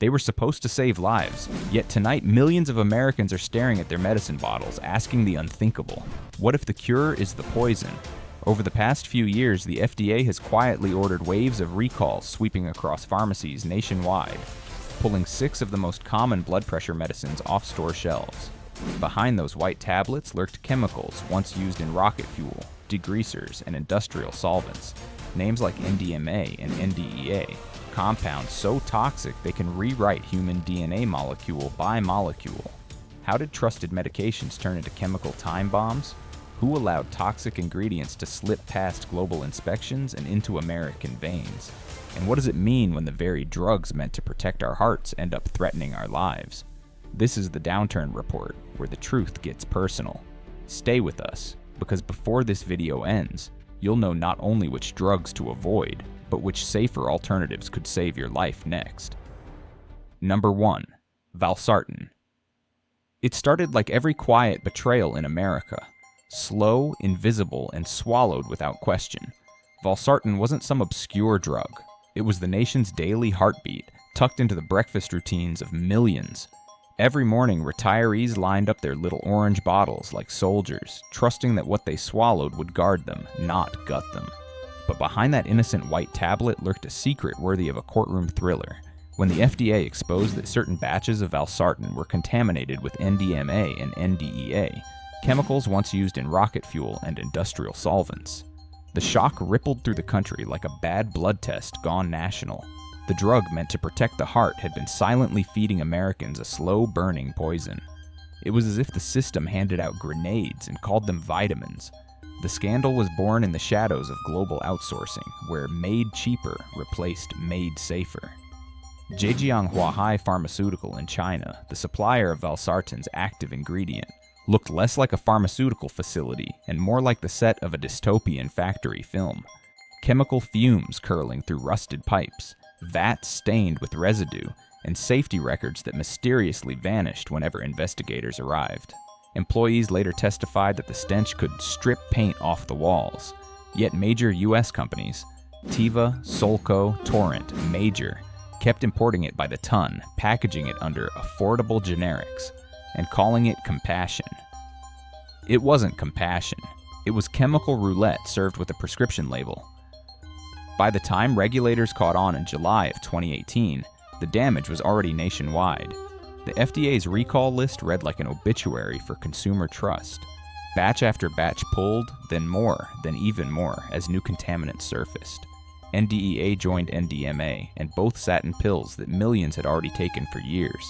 They were supposed to save lives, yet tonight millions of Americans are staring at their medicine bottles, asking the unthinkable. What if the cure is the poison? Over the past few years, the FDA has quietly ordered waves of recalls sweeping across pharmacies nationwide, pulling 6 of the most common blood pressure medicines off store shelves. Behind those white tablets lurked chemicals once used in rocket fuel, degreasers, and industrial solvents. Names like NDMA and NDEA, compounds so toxic they can rewrite human DNA molecule by molecule. How did trusted medications turn into chemical time bombs? Who allowed toxic ingredients to slip past global inspections and into American veins? And what does it mean when the very drugs meant to protect our hearts end up threatening our lives? This is the Downturn Report, where the truth gets personal. Stay with us, because before this video ends, you'll know not only which drugs to avoid, but which safer alternatives could save your life next. Number 1. Valsartan. It started like every quiet betrayal in America. Slow, invisible, and swallowed without question. Valsartan wasn't some obscure drug. It was the nation's daily heartbeat, tucked into the breakfast routines of millions. Every morning, retirees lined up their little orange bottles like soldiers, trusting that what they swallowed would guard them, not gut them. But behind that innocent white tablet lurked a secret worthy of a courtroom thriller. When the FDA exposed that certain batches of valsartan were contaminated with NDMA and NDEA, chemicals once used in rocket fuel and industrial solvents. The shock rippled through the country like a bad blood test gone national. The drug meant to protect the heart had been silently feeding Americans a slow-burning poison. It was as if the system handed out grenades and called them vitamins. The scandal was born in the shadows of global outsourcing, where made cheaper replaced made safer. Zhejiang Huahai Pharmaceutical in China, the supplier of valsartan's active ingredient, looked less like a pharmaceutical facility and more like the set of a dystopian factory film. Chemical fumes curling through rusted pipes, vats stained with residue, and safety records that mysteriously vanished whenever investigators arrived. Employees later testified that the stench could strip paint off the walls. Yet major U.S. companies, Teva, Solco, Torrent, Major, kept importing it by the ton, packaging it under affordable generics, and calling it compassion. It wasn't compassion. It was chemical roulette served with a prescription label. By the time regulators caught on in July of 2018, the damage was already nationwide. The FDA's recall list read like an obituary for consumer trust. Batch after batch pulled, then more, then even more, as new contaminants surfaced. NDEA joined NDMA, and both sat in pills that millions had already taken for years.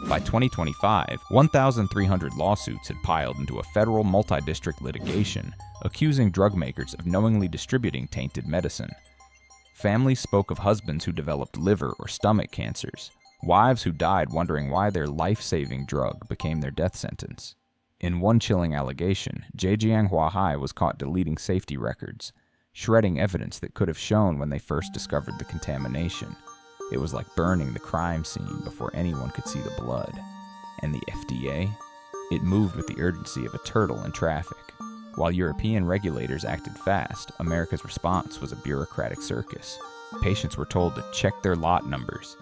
By 2025, 1,300 lawsuits had piled into a federal multi-district litigation, accusing drug makers of knowingly distributing tainted medicine. Families spoke of husbands who developed liver or stomach cancers, wives who died wondering why their life-saving drug became their death sentence. In one chilling allegation, Zhejiang Huahai was caught deleting safety records, shredding evidence that could have shown when they first discovered the contamination. It was like burning the crime scene before anyone could see the blood. And the FDA? It moved with the urgency of a turtle in traffic. While European regulators acted fast, America's response was a bureaucratic circus. Patients were told to check their lot numbers,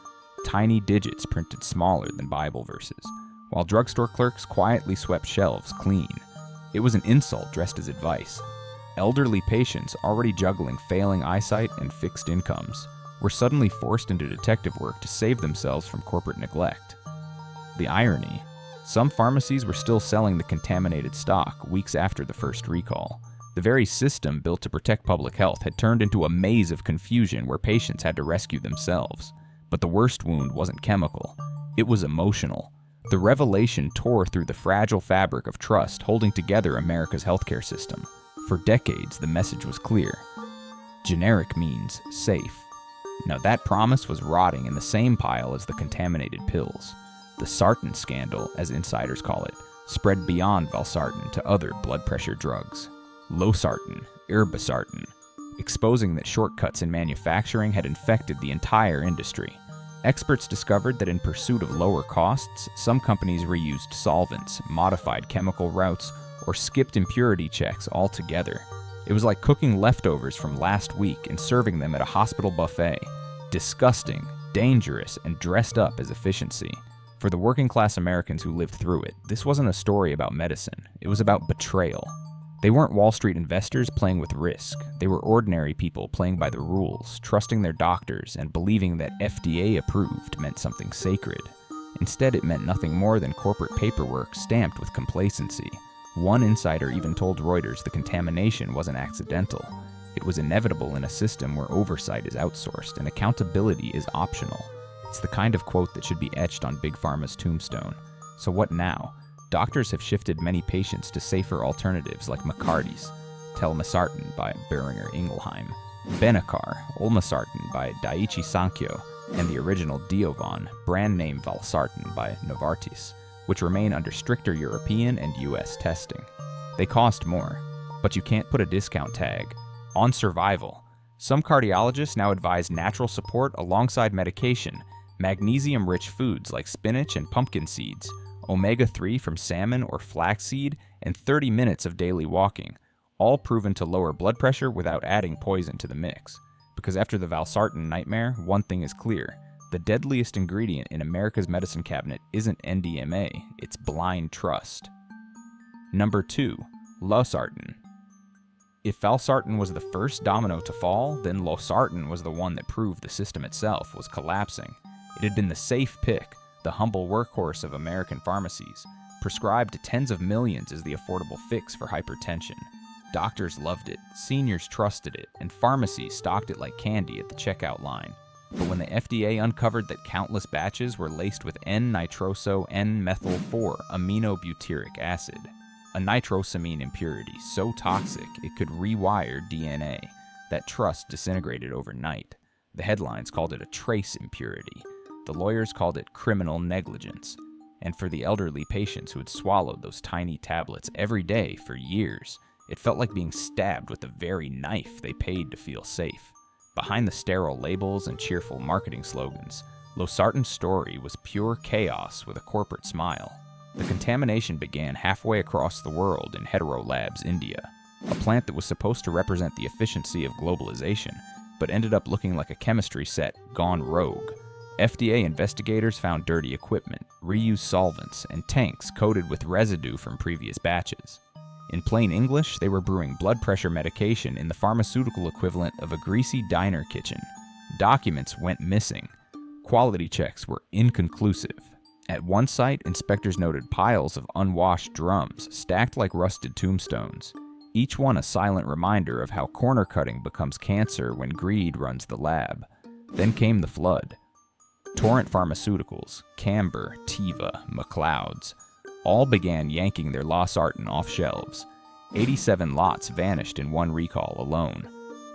tiny digits printed smaller than Bible verses, while drugstore clerks quietly swept shelves clean. It was an insult dressed as advice. Elderly patients, already juggling failing eyesight and fixed incomes, were suddenly forced into detective work to save themselves from corporate neglect. The irony: some pharmacies were still selling the contaminated stock weeks after the first recall. The very system built to protect public health had turned into a maze of confusion where patients had to rescue themselves. But the worst wound wasn't chemical, it was emotional. The revelation tore through the fragile fabric of trust holding together America's healthcare system. For decades, the message was clear. Generic means safe. Now that promise was rotting in the same pile as the contaminated pills. The sartan scandal, as insiders call it, spread beyond valsartan to other blood pressure drugs. Losartan, Irbesartan, exposing that shortcuts in manufacturing had infected the entire industry. Experts discovered that in pursuit of lower costs, some companies reused solvents, modified chemical routes, or skipped impurity checks altogether. It was like cooking leftovers from last week and serving them at a hospital buffet. Disgusting, dangerous, and dressed up as efficiency. For the working-class Americans who lived through it, this wasn't a story about medicine. It was about betrayal. They weren't Wall Street investors playing with risk. They were ordinary people playing by the rules, trusting their doctors, and believing that FDA approved meant something sacred. Instead, it meant nothing more than corporate paperwork stamped with complacency. One insider even told Reuters the contamination wasn't accidental. It was inevitable in a system where oversight is outsourced and accountability is optional. It's the kind of quote that should be etched on Big Pharma's tombstone. So what now? Doctors have shifted many patients to safer alternatives like McCarty's, telmisartan by Boehringer Ingelheim, Benicar, olmesartan by Daiichi Sankyo, and the original Diovan, brand name valsartan by Novartis, which remain under stricter European and US testing. They cost more, but you can't put a discount tag on survival. Some cardiologists now advise natural support alongside medication, magnesium-rich foods like spinach and pumpkin seeds, omega-3 from salmon or flaxseed, and 30 minutes of daily walking, all proven to lower blood pressure without adding poison to the mix. Because after the valsartan nightmare, one thing is clear. The deadliest ingredient in America's medicine cabinet isn't NDMA, it's blind trust. Number 2. Losartan. If valsartan was the first domino to fall, then losartan was the one that proved the system itself was collapsing. It had been the safe pick, the humble workhorse of American pharmacies, prescribed to tens of millions as the affordable fix for hypertension. Doctors loved it, seniors trusted it, and pharmacies stocked it like candy at the checkout line. But when the FDA uncovered that countless batches were laced with N-nitroso-N-methyl-4 aminobutyric acid, a nitrosamine impurity so toxic it could rewire DNA, that trust disintegrated overnight. The headlines called it a trace impurity. The lawyers called it criminal negligence. And for the elderly patients who had swallowed those tiny tablets every day for years, it felt like being stabbed with the very knife they paid to feel safe. Behind the sterile labels and cheerful marketing slogans, losartan's story was pure chaos with a corporate smile. The contamination began halfway across the world in Hetero Labs, India, a plant that was supposed to represent the efficiency of globalization, but ended up looking like a chemistry set gone rogue. FDA investigators found dirty equipment, reused solvents, and tanks coated with residue from previous batches. In plain English, they were brewing blood pressure medication in the pharmaceutical equivalent of a greasy diner kitchen. Documents went missing. Quality checks were inconclusive. At one site, inspectors noted piles of unwashed drums stacked like rusted tombstones, each one a silent reminder of how corner cutting becomes cancer when greed runs the lab. Then came the flood. Torrent Pharmaceuticals, Camber, Teva, McLeod's, all began yanking their losartan off shelves. 87 lots vanished in one recall alone.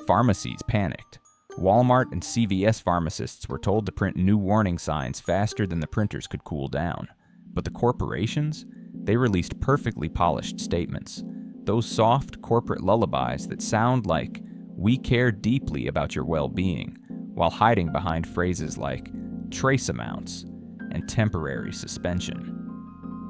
Pharmacies panicked. Walmart and CVS pharmacists were told to print new warning signs faster than the printers could cool down. But the corporations? They released perfectly polished statements. Those soft corporate lullabies that sound like, "We care deeply about your well-being," while hiding behind phrases like trace amounts and temporary suspension.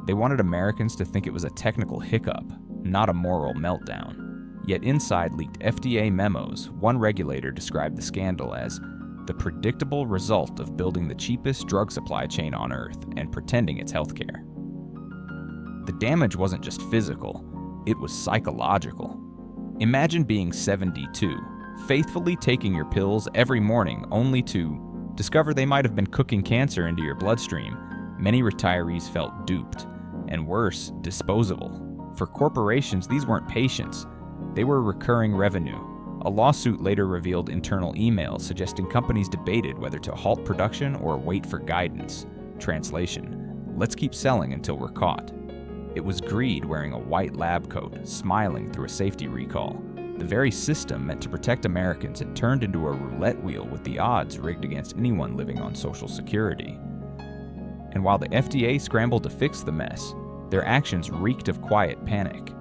They wanted Americans to think it was a technical hiccup, not a moral meltdown. Yet inside leaked FDA memos, one regulator described the scandal as the predictable result of building the cheapest drug supply chain on Earth and pretending it's healthcare. The damage wasn't just physical, it was psychological. Imagine being 72, faithfully taking your pills every morning only to discover they might have been cooking cancer into your bloodstream. Many retirees felt duped, and worse, disposable. For corporations, these weren't patients. They were recurring revenue. A lawsuit later revealed internal emails suggesting companies debated whether to halt production or wait for guidance. Translation: let's keep selling until we're caught. It was greed wearing a white lab coat, smiling through a safety recall. The very system meant to protect Americans had turned into a roulette wheel with the odds rigged against anyone living on Social Security. And while the FDA scrambled to fix the mess, their actions reeked of quiet panic.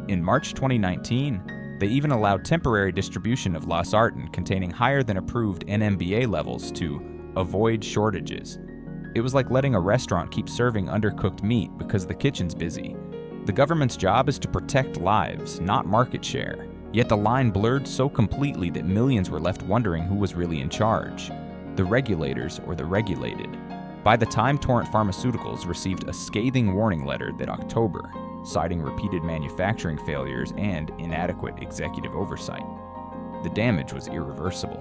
In March 2019, they even allowed temporary distribution of losartan containing higher than approved NMBA levels to avoid shortages. It was like letting a restaurant keep serving undercooked meat because the kitchen's busy. The government's job is to protect lives, not market share. Yet the line blurred so completely that millions were left wondering who was really in charge. The regulators or the regulated. By the time Torrent Pharmaceuticals received a scathing warning letter that October, citing repeated manufacturing failures and inadequate executive oversight, the damage was irreversible.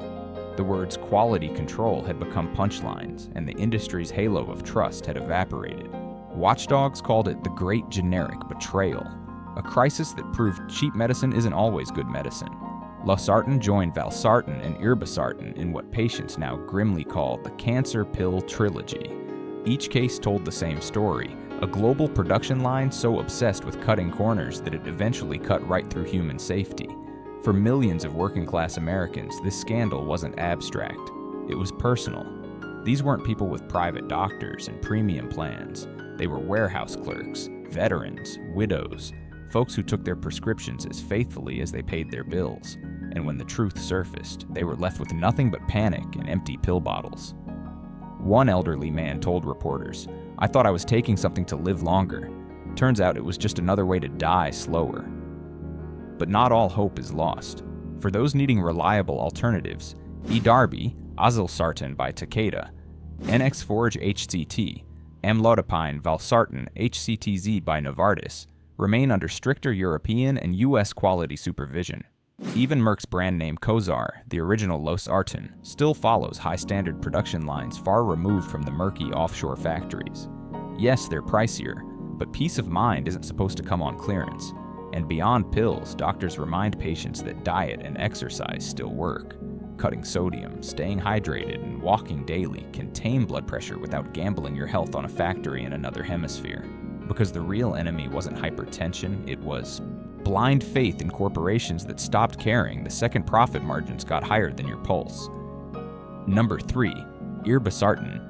The words quality control had become punchlines, and the industry's halo of trust had evaporated. Watchdogs called it the Great Generic Betrayal, a crisis that proved cheap medicine isn't always good medicine. Losartan joined valsartan and Irbesartan in what patients now grimly call the cancer pill trilogy. Each case told the same story, a global production line so obsessed with cutting corners that it eventually cut right through human safety. For millions of working-class Americans, this scandal wasn't abstract. It was personal. These weren't people with private doctors and premium plans. They were warehouse clerks, veterans, widows, folks who took their prescriptions as faithfully as they paid their bills. And when the truth surfaced, they were left with nothing but panic and empty pill bottles. One elderly man told reporters, "I thought I was taking something to live longer. Turns out it was just another way to die slower." But not all hope is lost. For those needing reliable alternatives, Darby, Azilsartan by Takeda, NX Forge HCT, amlodipine valsartan HCTZ by Novartis remain under stricter European and US quality supervision. Even Merck's brand name Cozar, the original losartan, still follows high-standard production lines far removed from the murky offshore factories. Yes, they're pricier, but peace of mind isn't supposed to come on clearance. And beyond pills, doctors remind patients that diet and exercise still work. Cutting sodium, staying hydrated, and walking daily can tame blood pressure without gambling your health on a factory in another hemisphere. Because the real enemy wasn't hypertension, it was blind faith in corporations that stopped caring the second profit margins got higher than your pulse. Number 3. Irbesartan.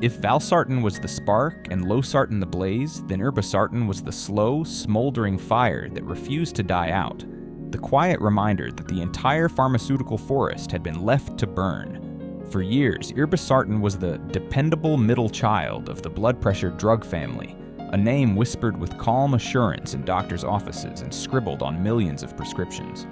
If valsartan was the spark and losartan the blaze, then Irbesartan was the slow, smoldering fire that refused to die out. The quiet reminder that the entire pharmaceutical forest had been left to burn. For years, Irbesartan was the dependable middle child of the blood pressure drug family, a name whispered with calm assurance in doctors' offices and scribbled on millions of prescriptions.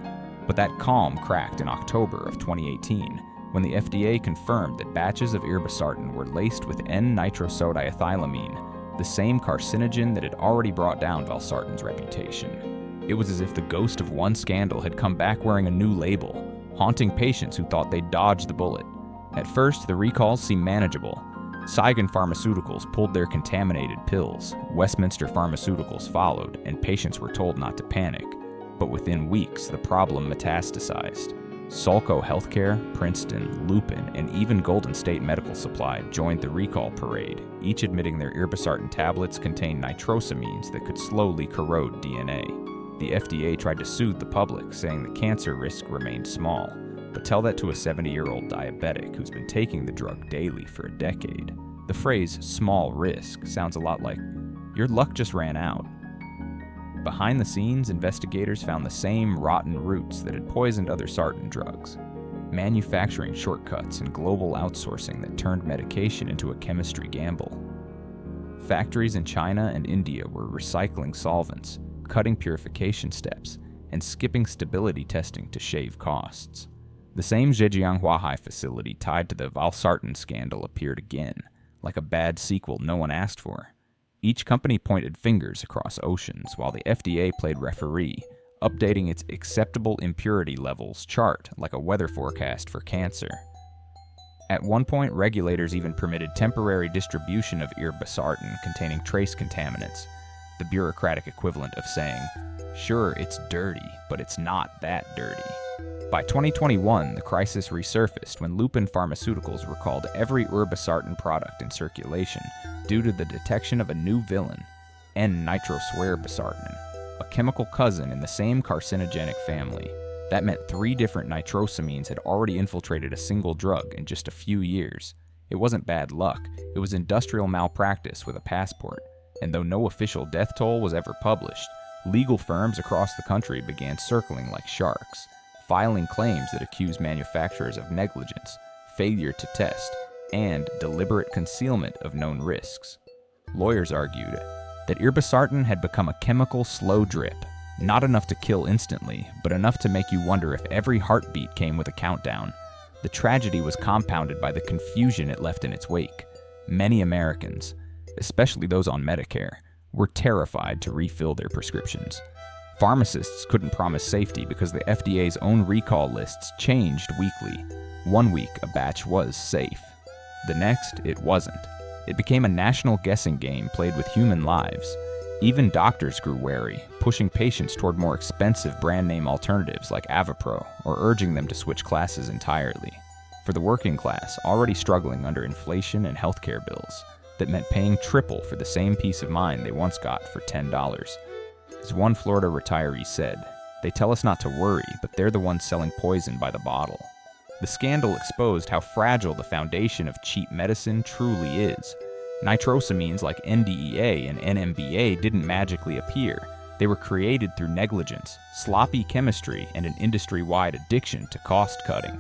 But that calm cracked in October of 2018, when the FDA confirmed that batches of Irbesartan were laced with N-nitrosodiethylamine, the same carcinogen that had already brought down valsartan's reputation. It was as if the ghost of one scandal had come back wearing a new label, haunting patients who thought they'd dodged the bullet. At first, the recalls seemed manageable. Saigon Pharmaceuticals pulled their contaminated pills, Westminster Pharmaceuticals followed, and patients were told not to panic. But within weeks, the problem metastasized. Sulco Healthcare, Princeton, Lupin, and even Golden State Medical Supply joined the recall parade, each admitting their Irbesartan tablets contained nitrosamines that could slowly corrode DNA. The FDA tried to soothe the public, saying the cancer risk remained small. But tell that to a 70-year-old diabetic who's been taking the drug daily for a decade. The phrase small risk sounds a lot like, your luck just ran out. Behind the scenes, investigators found the same rotten roots that had poisoned other sartan drugs. Manufacturing shortcuts and global outsourcing that turned medication into a chemistry gamble. Factories in China and India were recycling solvents, cutting purification steps, and skipping stability testing to shave costs. The same Zhejiang Huahai facility tied to the valsartan scandal appeared again, like a bad sequel no one asked for. Each company pointed fingers across oceans, while the FDA played referee, updating its acceptable impurity levels chart like a weather forecast for cancer. At one point, regulators even permitted temporary distribution of Irbesartan containing trace contaminants, the bureaucratic equivalent of saying, sure, it's dirty, but it's not that dirty. By 2021, the crisis resurfaced when Lupin Pharmaceuticals recalled every Irbesartan product in circulation due to the detection of a new villain, N-nitrosodiethylamine, a chemical cousin in the same carcinogenic family. That meant 3 different nitrosamines had already infiltrated a single drug in just a few years. It wasn't bad luck, it was industrial malpractice with a passport. And though no official death toll was ever published, legal firms across the country began circling like sharks, filing claims that accuse manufacturers of negligence, failure to test, and deliberate concealment of known risks. Lawyers argued that Irbesartan had become a chemical slow drip, not enough to kill instantly, but enough to make you wonder if every heartbeat came with a countdown. The tragedy was compounded by the confusion it left in its wake. Many Americans, especially those on Medicare, were terrified to refill their prescriptions. Pharmacists couldn't promise safety because the FDA's own recall lists changed weekly. One week, a batch was safe. The next, it wasn't. It became a national guessing game played with human lives. Even doctors grew wary, pushing patients toward more expensive brand-name alternatives like Avapro, or urging them to switch classes entirely. For the working class, already struggling under inflation and healthcare bills, that meant paying triple for the same peace of mind they once got for $10. As one Florida retiree said, "They tell us not to worry, but they're the ones selling poison by the bottle." The scandal exposed how fragile the foundation of cheap medicine truly is. Nitrosamines like NDEA and NMBA didn't magically appear. They were created through negligence, sloppy chemistry, and an industry-wide addiction to cost-cutting.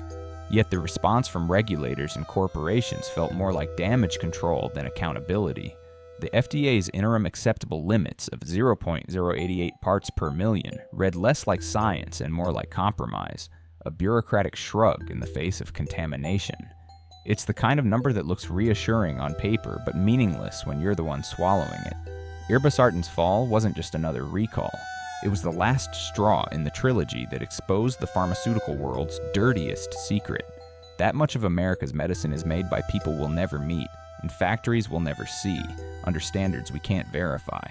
Yet the response from regulators and corporations felt more like damage control than accountability. The FDA's interim acceptable limits of 0.088 parts per million read less like science and more like compromise, a bureaucratic shrug in the face of contamination. It's the kind of number that looks reassuring on paper but meaningless when you're the one swallowing it. Irbesartan's fall wasn't just another recall. It was the last straw in the trilogy that exposed the pharmaceutical world's dirtiest secret. That much of America's medicine is made by people we'll never meet, in factories we'll never see, under standards we can't verify.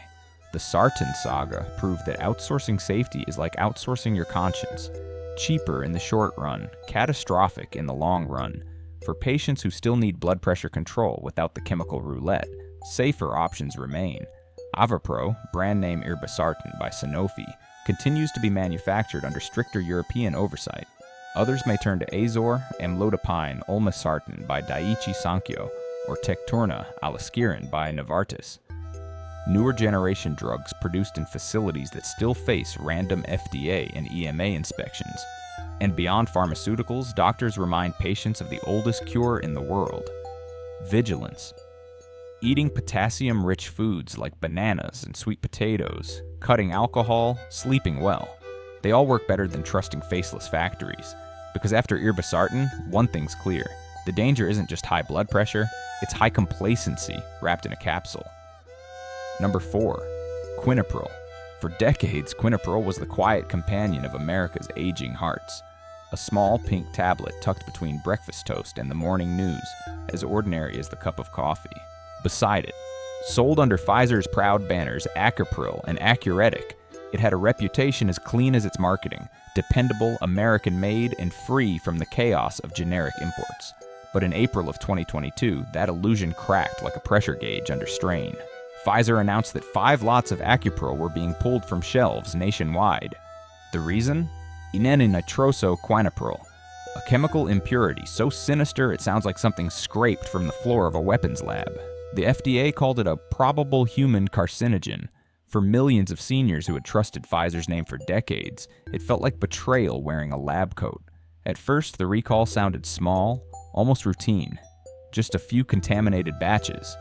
The Sartan saga proved that outsourcing safety is like outsourcing your conscience. Cheaper in the short run, catastrophic in the long run. For patients who still need blood pressure control without the chemical roulette, safer options remain. Avapro, brand name Irbesartan by Sanofi, continues to be manufactured under stricter European oversight. Others may turn to Azor, amlodipine olmesartan by Daiichi Sankyo, or Tecturna alaskiran by Novartis. Newer generation drugs produced in facilities that still face random FDA and EMA inspections. And beyond pharmaceuticals, doctors remind patients of the oldest cure in the world: vigilance. Eating potassium-rich foods like bananas and sweet potatoes, cutting alcohol, sleeping well. They all work better than trusting faceless factories. Because after Irbesartan, one thing's clear. The danger isn't just high blood pressure, it's high complacency wrapped in a capsule. Number 4. Quinapril. For decades, quinapril was the quiet companion of America's aging hearts. A small pink tablet tucked between breakfast toast and the morning news, as ordinary as the cup of coffee. Beside it, sold under Pfizer's proud banners Acapril and Accuretic, it had a reputation as clean as its marketing, dependable, American-made, and free from the chaos of generic imports. But in April of 2022, that illusion cracked like a pressure gauge under strain. Pfizer announced that 5 lots of Acupril were being pulled from shelves nationwide. The reason? Quinapril, a chemical impurity so sinister it sounds like something scraped from the floor of a weapons lab. The FDA called it a probable human carcinogen. For millions of seniors who had trusted Pfizer's name for decades, it felt like betrayal wearing a lab coat. At first, the recall sounded small, almost routine. Just a few contaminated batches.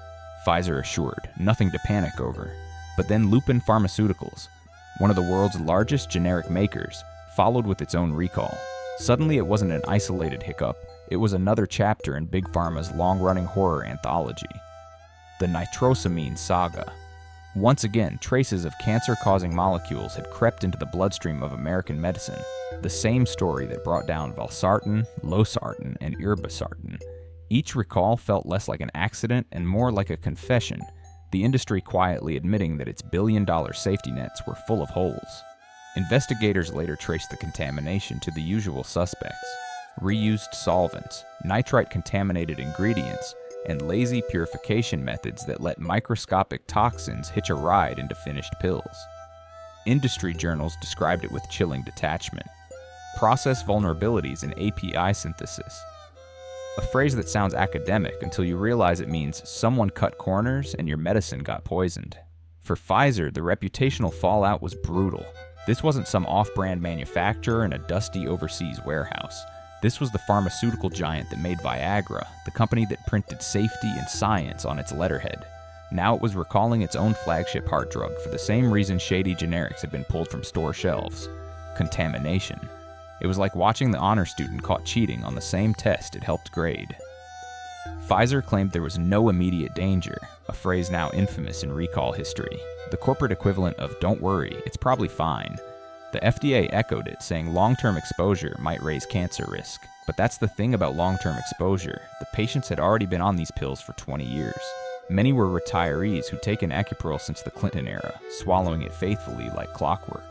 Pfizer assured, nothing to panic over. But then Lupin Pharmaceuticals, one of the world's largest generic makers, followed with its own recall. Suddenly it wasn't an isolated hiccup, it was another chapter in Big Pharma's long-running horror anthology. The nitrosamine saga. Once again, traces of cancer-causing molecules had crept into the bloodstream of American medicine. The same story that brought down valsartan, losartan, and Irbesartan. Each recall felt less like an accident and more like a confession, the industry quietly admitting that its billion-dollar safety nets were full of holes. Investigators later traced the contamination to the usual suspects: reused solvents, nitrite-contaminated ingredients, and lazy purification methods that let microscopic toxins hitch a ride into finished pills. Industry journals described it with chilling detachment. Process vulnerabilities in API synthesis. A phrase that sounds academic until you realize it means someone cut corners and your medicine got poisoned. For Pfizer, the reputational fallout was brutal. This wasn't some off-brand manufacturer in a dusty overseas warehouse. This was the pharmaceutical giant that made Viagra, the company that printed safety and science on its letterhead. Now it was recalling its own flagship heart drug for the same reason shady generics had been pulled from store shelves: contamination. It was like watching the honor student caught cheating on the same test it helped grade. Pfizer claimed there was no immediate danger, a phrase now infamous in recall history, the corporate equivalent of "don't worry, it's probably fine." The FDA echoed it, saying long-term exposure might raise cancer risk. But that's the thing about long-term exposure. The patients had already been on these pills for 20 years. Many were retirees who'd taken Acupral since the Clinton era, swallowing it faithfully like clockwork.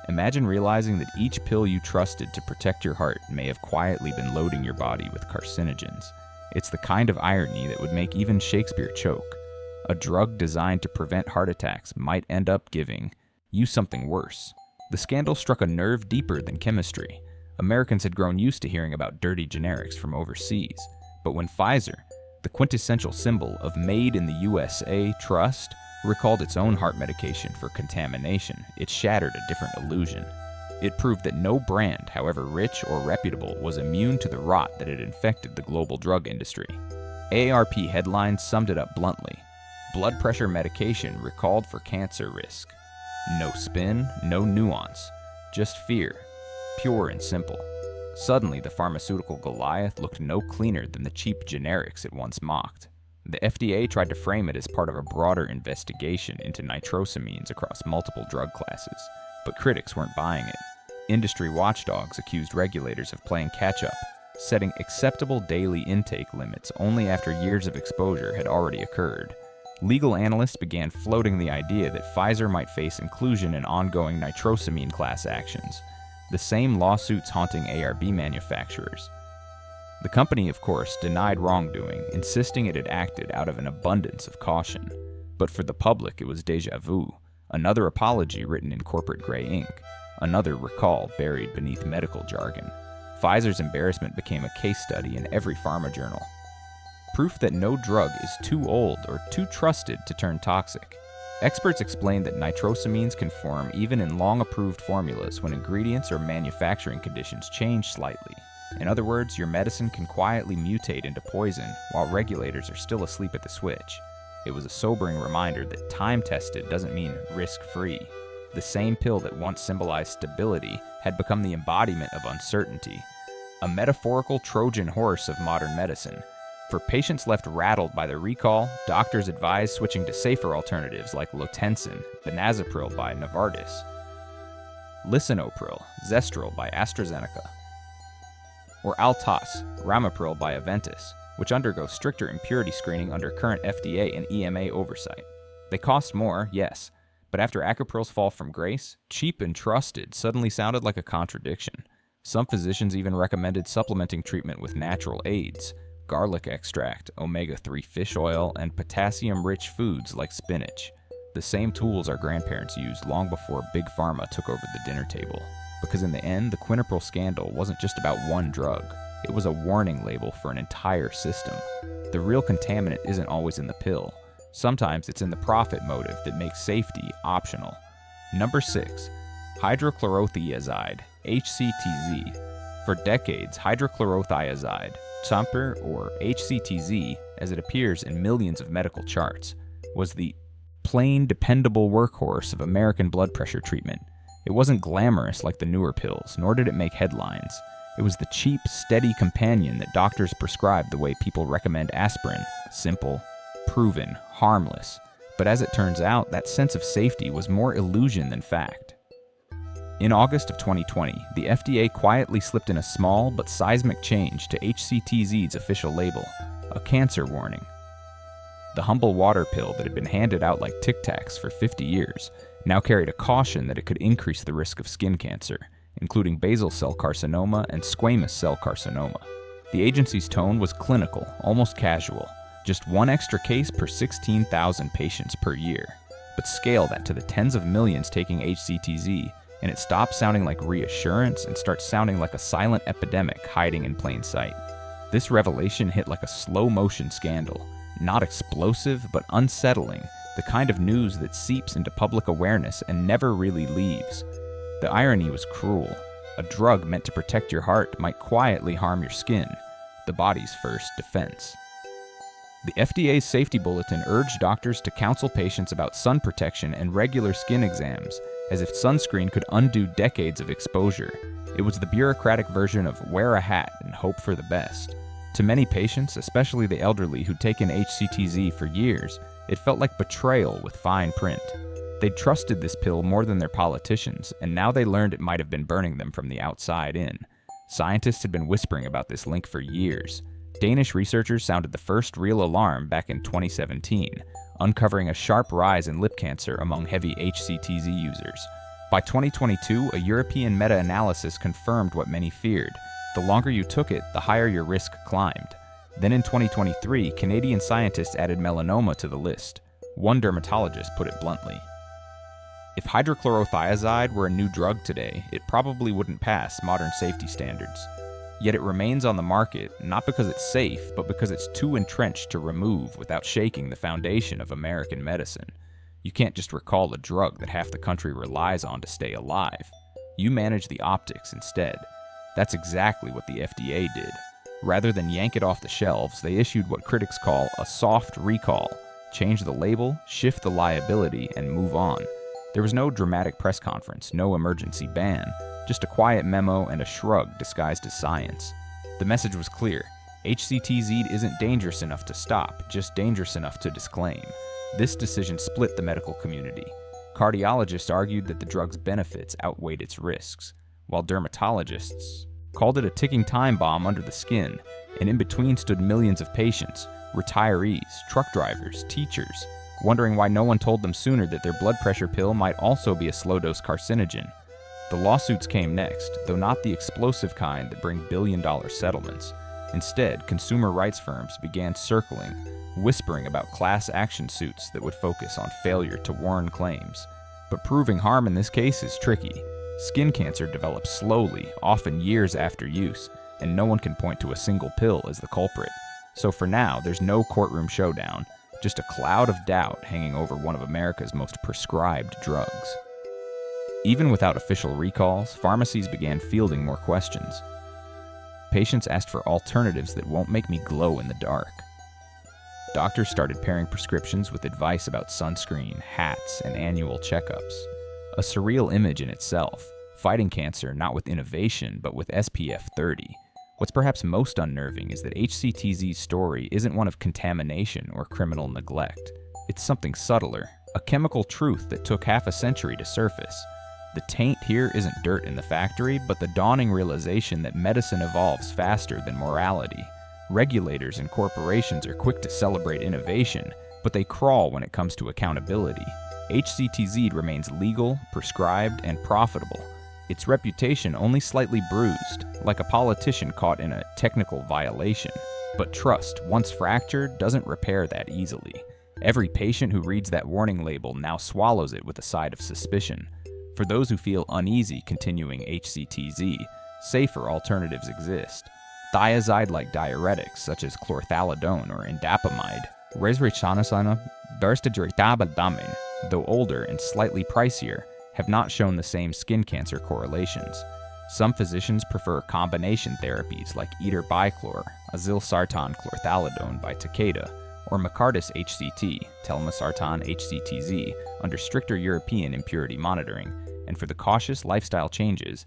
Imagine realizing that each pill you trusted to protect your heart may have quietly been loading your body with carcinogens. It's the kind of irony that would make even Shakespeare choke. A drug designed to prevent heart attacks might end up giving you something worse. The scandal struck a nerve deeper than chemistry. Americans had grown used to hearing about dirty generics from overseas. But when Pfizer, the quintessential symbol of made in the USA trust, recalled its own heart medication for contamination, it shattered a different illusion. It proved that no brand, however rich or reputable, was immune to the rot that had infected the global drug industry. AARP headlines summed it up bluntly. Blood pressure medication recalled for cancer risk. No spin, no nuance, just fear, pure and simple. Suddenly, the pharmaceutical Goliath looked no cleaner than the cheap generics it once mocked. The FDA tried to frame it as part of a broader investigation into nitrosamines across multiple drug classes, but critics weren't buying it. Industry watchdogs accused regulators of playing catch-up, setting acceptable daily intake limits only after years of exposure had already occurred. Legal analysts began floating the idea that Pfizer might face inclusion in ongoing nitrosamine class actions, the same lawsuits haunting ARB manufacturers. The company, of course, denied wrongdoing, insisting it had acted out of an abundance of caution. But for the public, it was déjà vu, another apology written in corporate gray ink, another recall buried beneath medical jargon. Pfizer's embarrassment became a case study in every pharma journal. Proof that no drug is too old or too trusted to turn toxic. Experts explained that nitrosamines can form even in long-approved formulas when ingredients or manufacturing conditions change slightly. In other words, your medicine can quietly mutate into poison while regulators are still asleep at the switch. It was a sobering reminder that time-tested doesn't mean risk-free. The same pill that once symbolized stability had become the embodiment of uncertainty, a metaphorical Trojan horse of modern medicine. For patients left rattled by the recall, doctors advised switching to safer alternatives like Lotensin, benazepril by Novartis, lisinopril, Zestril by AstraZeneca, or Altas, ramipril by Aventis, which undergo stricter impurity screening under current FDA and EMA oversight. They cost more, yes, but after Acupril's fall from grace, cheap and trusted suddenly sounded like a contradiction. Some physicians even recommended supplementing treatment with natural aids, garlic extract, omega-3 fish oil, and potassium-rich foods like spinach. The same tools our grandparents used long before Big Pharma took over the dinner table. Because in the end, the quinapril scandal wasn't just about one drug. It was a warning label for an entire system. The real contaminant isn't always in the pill. Sometimes it's in the profit motive that makes safety optional. Number 6. Hydrochlorothiazide, HCTZ. For decades, hydrochlorothiazide, Tamper or HCTZ, as it appears in millions of medical charts, was the plain, dependable workhorse of American blood pressure treatment. It wasn't glamorous like the newer pills, nor did it make headlines. It was the cheap, steady companion that doctors prescribed the way people recommend aspirin: simple, proven, harmless. But as it turns out, that sense of safety was more illusion than fact. In August of 2020, the FDA quietly slipped in a small but seismic change to HCTZ's official label, a cancer warning. The humble water pill that had been handed out like Tic Tacs for 50 years now carried a caution that it could increase the risk of skin cancer, including basal cell carcinoma and squamous cell carcinoma. The agency's tone was clinical, almost casual, just one extra case per 16,000 patients per year. But scale that to the tens of millions taking HCTZ, and it stops sounding like reassurance and starts sounding like a silent epidemic hiding in plain sight. This revelation hit like a slow-motion scandal, not explosive but unsettling, the kind of news that seeps into public awareness and never really leaves. The irony was cruel. A drug meant to protect your heart might quietly harm your skin, the body's first defense. The FDA's safety bulletin urged doctors to counsel patients about sun protection and regular skin exams, as if sunscreen could undo decades of exposure. It was the bureaucratic version of wear a hat and hope for the best. To many patients, especially the elderly who'd taken HCTZ for years, it felt like betrayal with fine print. They'd trusted this pill more than their politicians, and now they learned it might have been burning them from the outside in. Scientists had been whispering about this link for years. Danish researchers sounded the first real alarm back in 2017, uncovering a sharp rise in lip cancer among heavy HCTZ users. By 2022, a European meta-analysis confirmed what many feared. The longer you took it, the higher your risk climbed. Then in 2023, Canadian scientists added melanoma to the list. One dermatologist put it bluntly: if hydrochlorothiazide were a new drug today, it probably wouldn't pass modern safety standards. Yet it remains on the market, not because it's safe, but because it's too entrenched to remove without shaking the foundation of American medicine. You can't just recall a drug that half the country relies on to stay alive. You manage the optics instead. That's exactly what the FDA did. Rather than yank it off the shelves, they issued what critics call a soft recall. Change the label, shift the liability, and move on. There was no dramatic press conference, no emergency ban, just a quiet memo and a shrug disguised as science. The message was clear: HCTZ isn't dangerous enough to stop, just dangerous enough to disclaim. This decision split the medical community. Cardiologists argued that the drug's benefits outweighed its risks, while dermatologists called it a ticking time bomb under the skin, and in between stood millions of patients, retirees, truck drivers, teachers, wondering why no one told them sooner that their blood pressure pill might also be a slow-dose carcinogen. The lawsuits came next, though not the explosive kind that bring billion-dollar settlements. Instead, consumer rights firms began circling, whispering about class action suits that would focus on failure to warn claims. But proving harm in this case is tricky. Skin cancer develops slowly, often years after use, and no one can point to a single pill as the culprit. So for now, there's no courtroom showdown, just a cloud of doubt hanging over one of America's most prescribed drugs. Even without official recalls, pharmacies began fielding more questions. Patients asked for alternatives that won't make me glow in the dark. Doctors started pairing prescriptions with advice about sunscreen, hats, and annual checkups. A surreal image in itself, fighting cancer not with innovation, but with SPF 30. What's perhaps most unnerving is that HCTZ's story isn't one of contamination or criminal neglect. It's something subtler, a chemical truth that took half a century to surface. The taint here isn't dirt in the factory, but the dawning realization that medicine evolves faster than morality. Regulators and corporations are quick to celebrate innovation, but they crawl when it comes to accountability. HCTZ remains legal, prescribed, and profitable. Its reputation only slightly bruised, like a politician caught in a technical violation. But trust, once fractured, doesn't repair that easily. Every patient who reads that warning label now swallows it with a side of suspicion. For those who feel uneasy continuing HCTZ, safer alternatives exist. Thiazide-like diuretics such as chlorthalidone or indapamide, though older and slightly pricier, have not shown the same skin cancer correlations. Some physicians prefer combination therapies like Irbesartan, Valsartan chlorthalidone by Takeda, or Macardis HCT, telmisartan HCTZ, under stricter European impurity monitoring. And for the cautious lifestyle changes,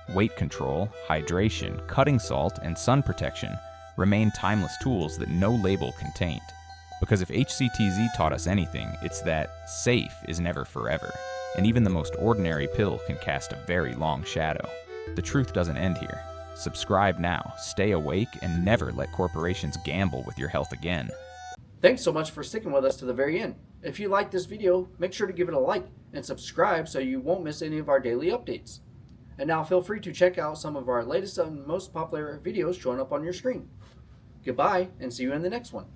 weight control, hydration, cutting salt, and sun protection remain timeless tools that no label can taint. Because if HCTZ taught us anything, it's that safe is never forever, and even the most ordinary pill can cast a very long shadow. The truth doesn't end here. Subscribe now, stay awake, and never let corporations gamble with your health again. Thanks so much for sticking with us to the very end. If you liked this video, make sure to give it a like and subscribe so you won't miss any of our daily updates. And now feel free to check out some of our latest and most popular videos showing up on your screen. Goodbye, and see you in the next one.